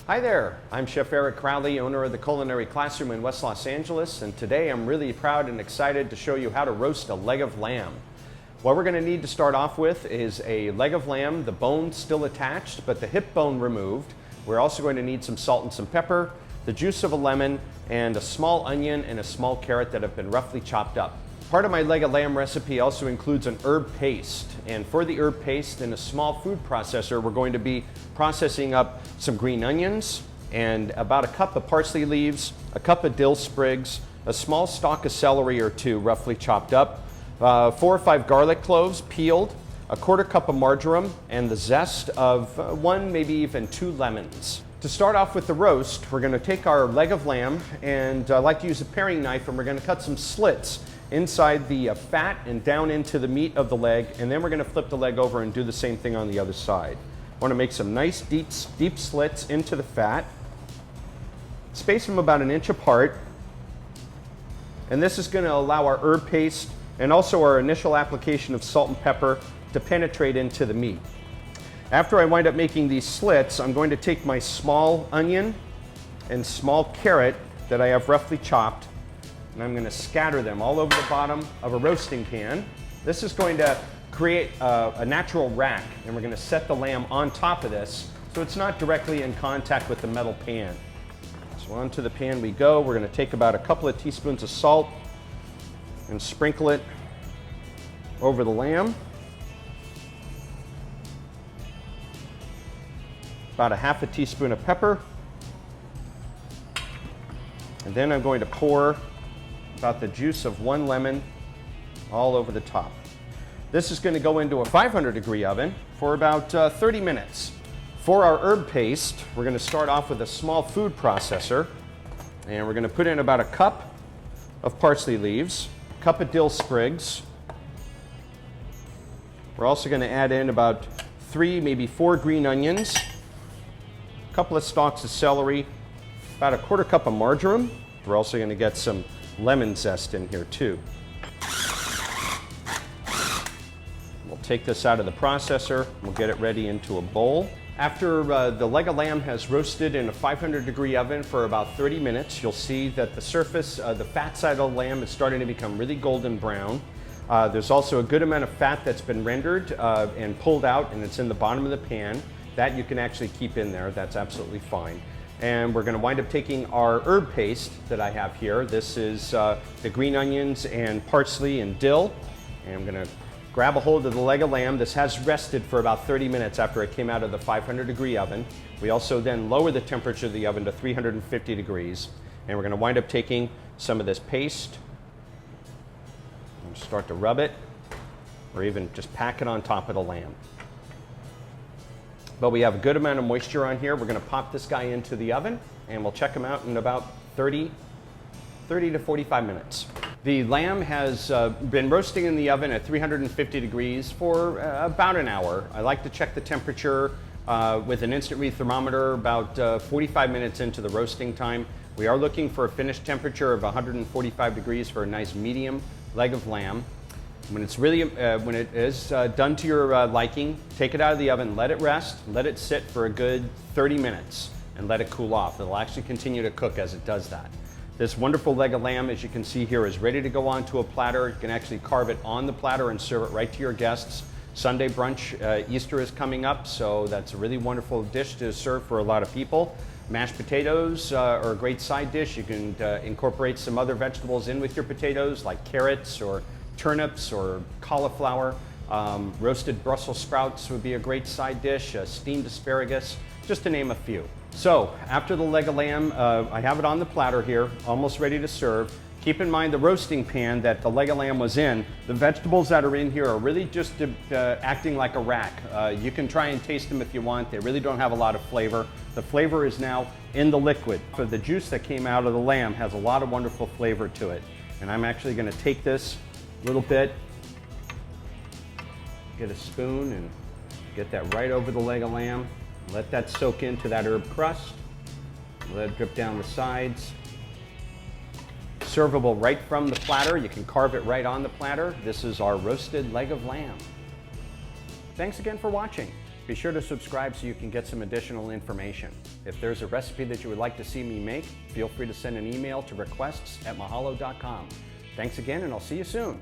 Hi there, I'm Chef Eric Crowley, owner of the Culinary Classroom in West Los Angeles, and today I'm really proud and excited to show you how to roast a leg of lamb. What we're going to need to start off with is a leg of lamb, the bone still attached, but the hip bone removed. We're also going to need some salt and some pepper, the juice of a lemon, and a small onion and a small carrot that have been roughly chopped up. Part of my leg of lamb recipe also includes an herb paste, and for the herb paste in a small food processor we're going to be processing up some green onions and about a cup of parsley leaves, a cup of dill sprigs, a small stalk of celery or two roughly chopped up, 4 or 5 garlic cloves peeled, a quarter cup of marjoram, and the zest of 1, maybe even 2 lemons. To start off with the roast, we're going to take our leg of lamb, and I like to use a paring knife, and we're going to cut some slits inside the fat and down into the meat of the leg, and then we're going to flip the leg over and do the same thing on the other side. I want to make some nice deep slits into the fat, space them about 1 inch apart, and this is going to allow our herb paste and also our initial application of salt and pepper to penetrate into the meat. After I wind up making these slits, I'm going to take my small onion and small carrot that I have roughly chopped, and I'm going to scatter them all over the bottom of a roasting pan. This is going to create a natural rack, and we're going to set the lamb on top of this so it's not directly in contact with the metal pan. So onto the pan we go. We're going to take about a couple of teaspoons of salt and sprinkle it over the lamb. About a half a teaspoon of pepper. And then I'm going to pour about the juice of 1 lemon all over the top. This is going to go into a 500-degree oven for about 30 minutes. For our herb paste, we're going to start off with a small food processor, and we're going to put in about a cup of parsley leaves, a cup of dill sprigs. We're also going to add in about 3, maybe 4 green onions, a couple of stalks of celery, about a quarter cup of marjoram. We're also going to get some lemon zest in here too. We'll take this out of the processor. We'll get it ready into a bowl. After the leg of lamb has roasted in a 500-degree oven for about 30 minutes, you'll see that the surface, the fat side of the lamb is starting to become really golden brown. There's also a good amount of fat that's been rendered and pulled out, and it's in the bottom of the pan. That you can actually keep in there. That's absolutely fine. And we're going to wind up taking our herb paste that I have here. This is the green onions and parsley and dill. And I'm going to grab a hold of the leg of lamb. This has rested for about 30 minutes after it came out of the 500-degree oven. We also then lower the temperature of the oven to 350 degrees. And we're going to wind up taking some of this paste and start to rub it, or even just pack it on top of the lamb. But we have a good amount of moisture on here. We're going to pop this guy into the oven, and we'll check him out in about 30 to 45 minutes. The lamb has been roasting in the oven at 350 degrees for about an hour. I like to check the temperature with an instant read thermometer about 45 minutes into the roasting time. We are looking for a finished temperature of 145 degrees for a nice medium leg of lamb. When it is done to your liking, take it out of the oven, let it rest, let it sit for a good 30 minutes, and let it cool off. It'll actually continue to cook as it does that. This wonderful leg of lamb, as you can see here, is ready to go onto a platter. You can actually carve it on the platter and serve it right to your guests. Sunday brunch, Easter is coming up, so that's a really wonderful dish to serve for a lot of people. Mashed potatoes are a great side dish. You can incorporate some other vegetables in with your potatoes, like carrots or turnips or cauliflower. Roasted Brussels sprouts would be a great side dish, steamed asparagus, just to name a few. So after the leg of lamb, I have it on the platter here, almost ready to serve. Keep in mind the roasting pan that the leg of lamb was in. The vegetables that are in here are really just acting like a rack. You can try and taste them if you want. They really don't have a lot of flavor. The flavor is now in the liquid. So the juice that came out of the lamb has a lot of wonderful flavor to it. And I'm actually going to take this little bit, get a spoon and get that right over the leg of lamb. Let that soak into that herb crust. Let it drip down the sides. Servable right from the platter. You can carve it right on the platter. This is our roasted leg of lamb. Thanks again for watching. Be sure to subscribe so you can get some additional information. If there's a recipe that you would like to see me make, feel free to send an email to requests@mahalo.com. Thanks again, and I'll see you soon.